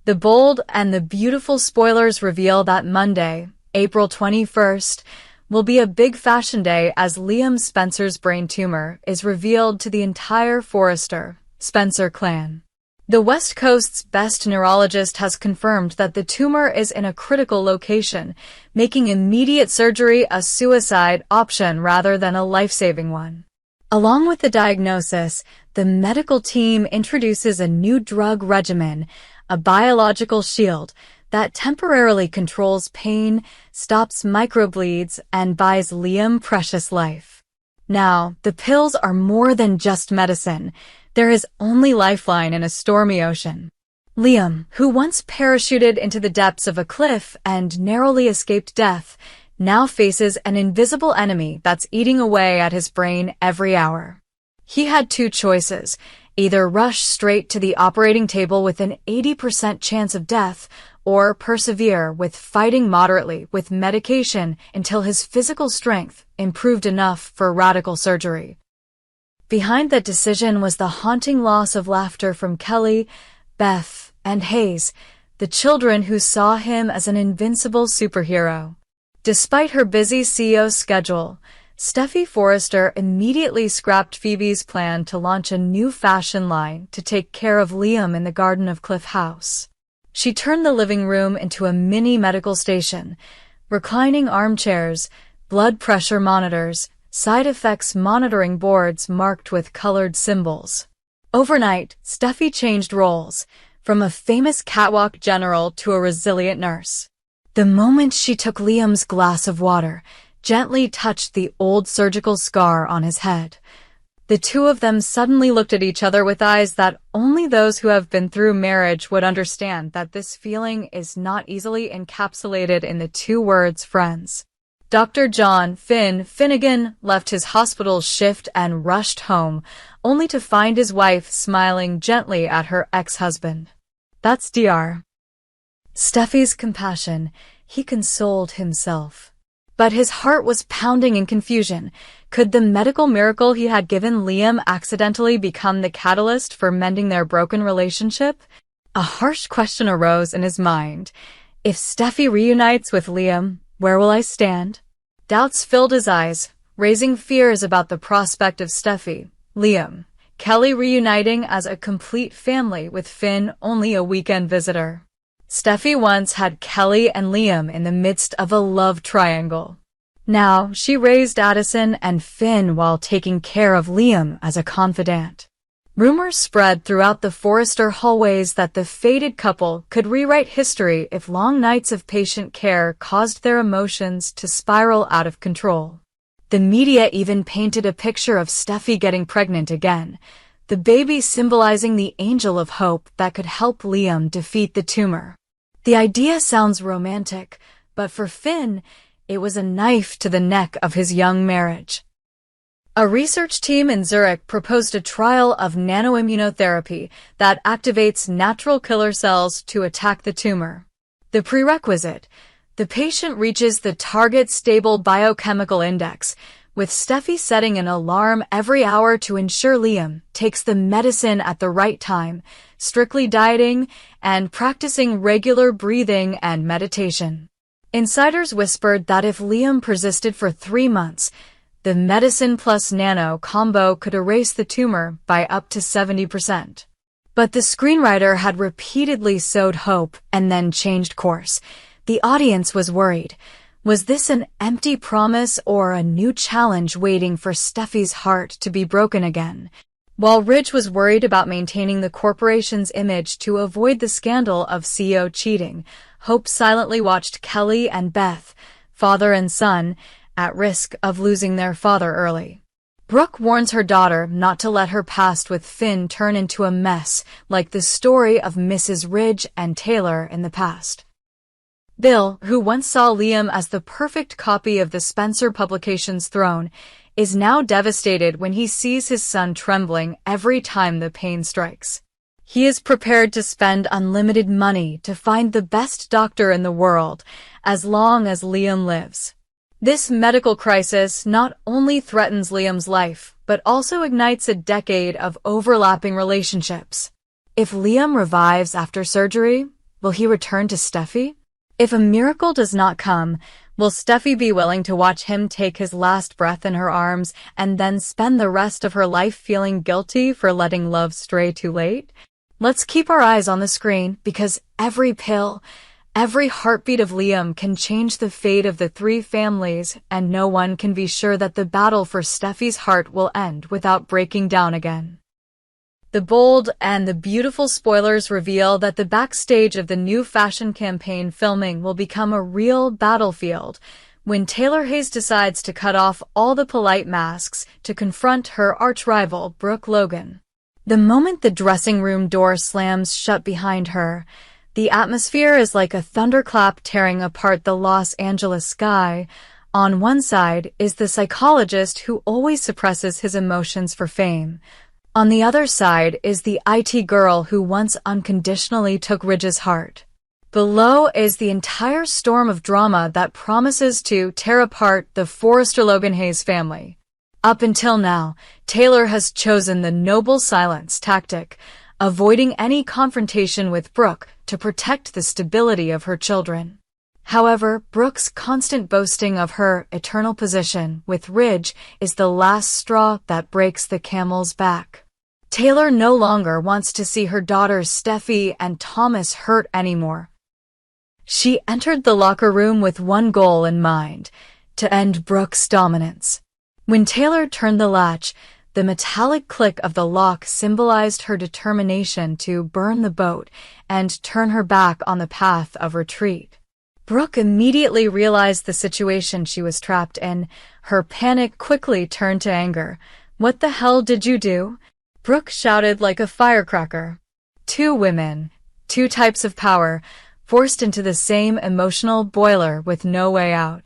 The bold and the beautiful spoilers reveal that Monday, April 21st, will be a big fashion day as Liam Spencer's brain tumor is revealed to the entire Forrester Spencer clan. The West Coast's best neurologist has confirmed that the tumor is in a critical location, making immediate surgery a suicide option rather than a life-saving one. Along with the diagnosis, the medical team introduces a new drug regimen, a biological shield, that temporarily controls pain, stops microbleeds, and buys Liam precious life. Now, the pills are more than just medicine. They're his only lifeline in a stormy ocean. Liam, who once parachuted into the depths of a cliff and narrowly escaped death, now faces an invisible enemy that's eating away at his brain every hour. He had two choices: either rush straight to the operating table with an 80% chance of death, or persevere with fighting moderately with medication until his physical strength improved enough for radical surgery. Behind that decision was the haunting loss of laughter from Kelly, Beth, and Hayes, the children who saw him as an invincible superhero. Despite her busy CEO schedule, Steffi Forrester immediately scrapped Phoebe's plan to launch a new fashion line to take care of Liam in the garden of Cliff House. She turned the living room into a mini medical station, reclining armchairs, blood pressure monitors, side effects monitoring boards marked with colored symbols. Overnight, Steffi changed roles, from a famous catwalk general to a resilient nurse. The moment she took Liam's glass of water, gently touched the old surgical scar on his head, the two of them suddenly looked at each other with eyes that only those who have been through marriage would understand that this feeling is not easily encapsulated in the two words friends. Dr. John Finnegan left his hospital shift and rushed home, only to find his wife smiling gently at her ex-husband. That's Dr. Stephies Compassion. He consoled himself. But his heart was pounding in confusion. Could the medical miracle he had given Liam accidentally become the catalyst for mending their broken relationship? A harsh question arose in his mind. If Steffi reunites with Liam, where will I stand? Doubts filled his eyes, raising fears about the prospect of Steffi, Liam, Kelly reuniting as a complete family with Finn only a weekend visitor. Steffi once had Kelly and Liam in the midst of a love triangle. Now she raised Addison and Finn while taking care of Liam as a confidant. Rumors spread throughout the Forrester hallways that the fated couple could rewrite history if long nights of patient care caused their emotions to spiral out of control. The media even painted a picture of Steffi getting pregnant again, the baby symbolizing the angel of hope that could help Liam defeat the tumor. The idea sounds romantic, but for Finn, it was a knife to the neck of his young marriage. A research team in Zurich proposed a trial of nanoimmunotherapy that activates natural killer cells to attack the tumor. The prerequisite: the patient reaches the target stable biochemical index, with Steffi setting an alarm every hour to ensure Liam takes the medicine at the right time, strictly dieting, and practicing regular breathing and meditation. Insiders whispered that if Liam persisted for 3 months, the medicine plus nano combo could erase the tumor by up to 70%. But the screenwriter had repeatedly sowed hope and then changed course. The audience was worried. Was this an empty promise or a new challenge waiting for Steffi's heart to be broken again? While Ridge was worried about maintaining the corporation's image to avoid the scandal of CEO cheating, Hope silently watched Kelly and Beth, father and son, at risk of losing their father early. Brooke warns her daughter not to let her past with Finn turn into a mess like the story of Mrs. Ridge and Taylor in the past. Bill, who once saw Liam as the perfect copy of the Spencer publication's throne, is now devastated when he sees his son trembling every time the pain strikes. He is prepared to spend unlimited money to find the best doctor in the world, as long as Liam lives. This medical crisis not only threatens Liam's life, but also ignites a decade of overlapping relationships. If Liam revives after surgery, will he return to Steffi? If a miracle does not come, will Steffi be willing to watch him take his last breath in her arms and then spend the rest of her life feeling guilty for letting love stray too late? Let's keep our eyes on the screen, because every pill, every heartbeat of Liam can change the fate of the three families, and no one can be sure that the battle for Steffi's heart will end without breaking down again. The bold and the beautiful spoilers reveal that the backstage of the new fashion campaign filming will become a real battlefield when Taylor Hayes decides to cut off all the polite masks to confront her arch-rival, Brooke Logan. The moment the dressing room door slams shut behind her, the atmosphere is like a thunderclap tearing apart the Los Angeles sky. On one side is the psychologist who always suppresses his emotions for fame. On the other side is the IT girl who once unconditionally took Ridge's heart. Below is the entire storm of drama that promises to tear apart the Forrester Logan Hayes family. Up until now, Taylor has chosen the noble silence tactic, avoiding any confrontation with Brooke to protect the stability of her children. However, Brooke's constant boasting of her eternal position with Ridge is the last straw that breaks the camel's back. Taylor no longer wants to see her daughters Steffi and Thomas hurt anymore. She entered the locker room with one goal in mind: to end Brooke's dominance. When Taylor turned the latch, the metallic click of the lock symbolized her determination to burn the boat and turn her back on the path of retreat. Brooke immediately realized the situation she was trapped in. Her panic quickly turned to anger. "What the hell did you do?" Brooke shouted like a firecracker. Two women, two types of power, forced into the same emotional boiler with no way out.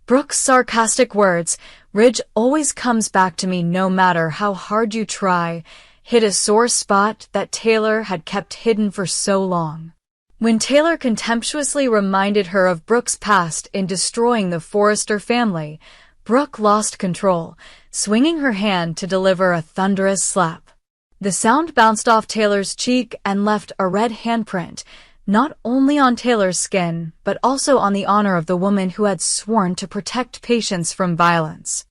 Brooke's sarcastic words, "Ridge always comes back to me no matter how hard you try," hit a sore spot that Taylor had kept hidden for so long. When Taylor contemptuously reminded her of Brooke's past in destroying the Forrester family, Brooke lost control, swinging her hand to deliver a thunderous slap. The sound bounced off Taylor's cheek and left a red handprint, not only on Taylor's skin, but also on the honor of the woman who had sworn to protect patients from violence.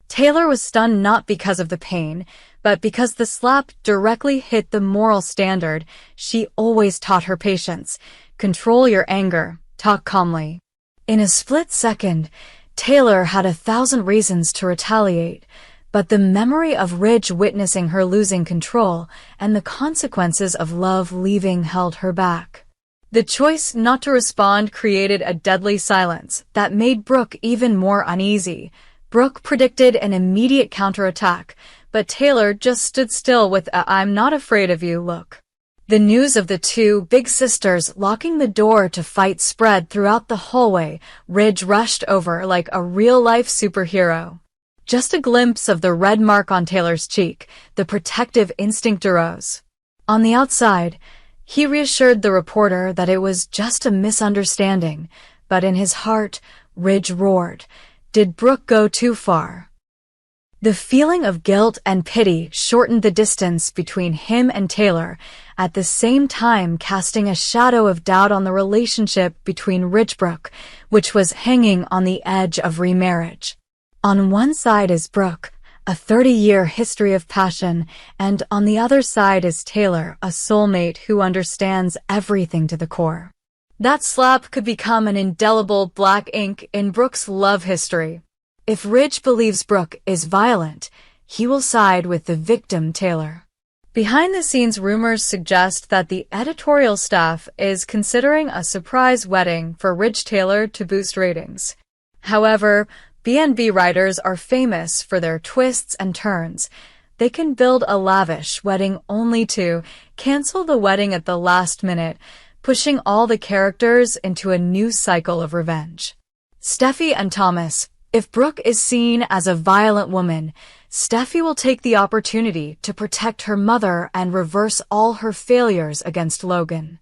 Taylor was stunned not because of the pain, but because the slap directly hit the moral standard she always taught her patients: control your anger, talk calmly. In a split second, Taylor had 1,000 reasons to retaliate, but the memory of Ridge witnessing her losing control and the consequences of love leaving held her back. The choice not to respond created a deadly silence that made Brooke even more uneasy. Brooke predicted an immediate counterattack, but Taylor just stood still with a "I'm not afraid of you" look. The news of the two big sisters locking the door to fight spread throughout the hallway. Ridge rushed over like a real-life superhero. Just a glimpse of the red mark on Taylor's cheek, the protective instinct arose. On the outside, he reassured the reporter that it was just a misunderstanding, but in his heart, Ridge roared. Did Brooke go too far? The feeling of guilt and pity shortened the distance between him and Taylor, at the same time casting a shadow of doubt on the relationship between Brooke, which was hanging on the edge of remarriage. On one side is Brooke, a 30-year history of passion, and on the other side is Taylor, a soulmate who understands everything to the core. That slap could become an indelible black ink in Brooke's love history. If Ridge believes Brooke is violent, he will side with the victim, Taylor. Behind-the-scenes rumors suggest that the editorial staff is considering a surprise wedding for Ridge Taylor to boost ratings. However, B&B writers are famous for their twists and turns. They can build a lavish wedding only to cancel the wedding at the last minute, pushing all the characters into a new cycle of revenge. Steffi and Thomas. If Brooke is seen as a violent woman, Steffi will take the opportunity to protect her mother and reverse all her failures against Logan.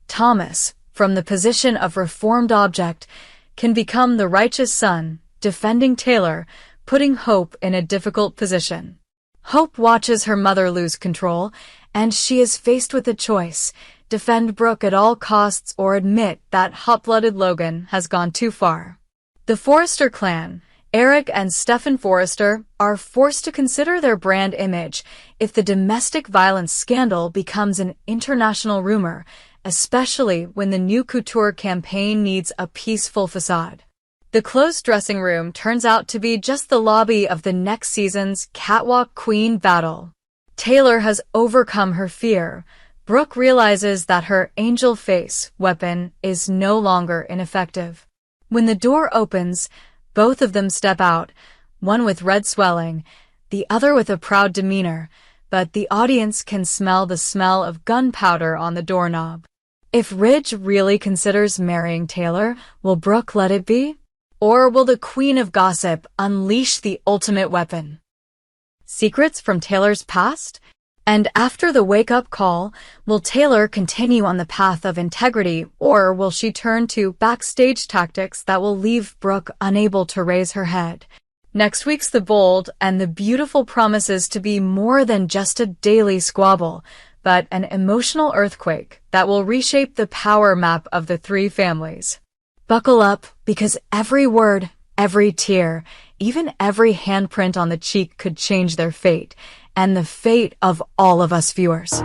Thomas, from the position of reformed object, can become the righteous son, defending Taylor, putting Hope in a difficult position. Hope watches her mother lose control, and she is faced with a choice: defend Brooke at all costs, or admit that hot-blooded Logan has gone too far. The Forrester clan, Eric and Stephen Forrester, are forced to consider their brand image if the domestic violence scandal becomes an international rumor, especially when the new couture campaign needs a peaceful facade. The closed dressing room turns out to be just the lobby of the next season's Catwalk Queen battle. Taylor has overcome her fear. Brooke realizes that her angel face weapon is no longer ineffective. When the door opens, both of them step out, one with red swelling, the other with a proud demeanor, but the audience can smell the smell of gunpowder on the doorknob. If Ridge really considers marrying Taylor, will Brooke let it be? Or will the Queen of Gossip unleash the ultimate weapon? Secrets from Taylor's past? And after the wake-up call, will Taylor continue on the path of integrity, or will she turn to backstage tactics that will leave Brooke unable to raise her head? Next week's The Bold and the Beautiful promises to be more than just a daily squabble, but an emotional earthquake that will reshape the power map of the three families. Buckle up, because every word, every tear, even every handprint on the cheek could change their fate, and the fate of all of us viewers.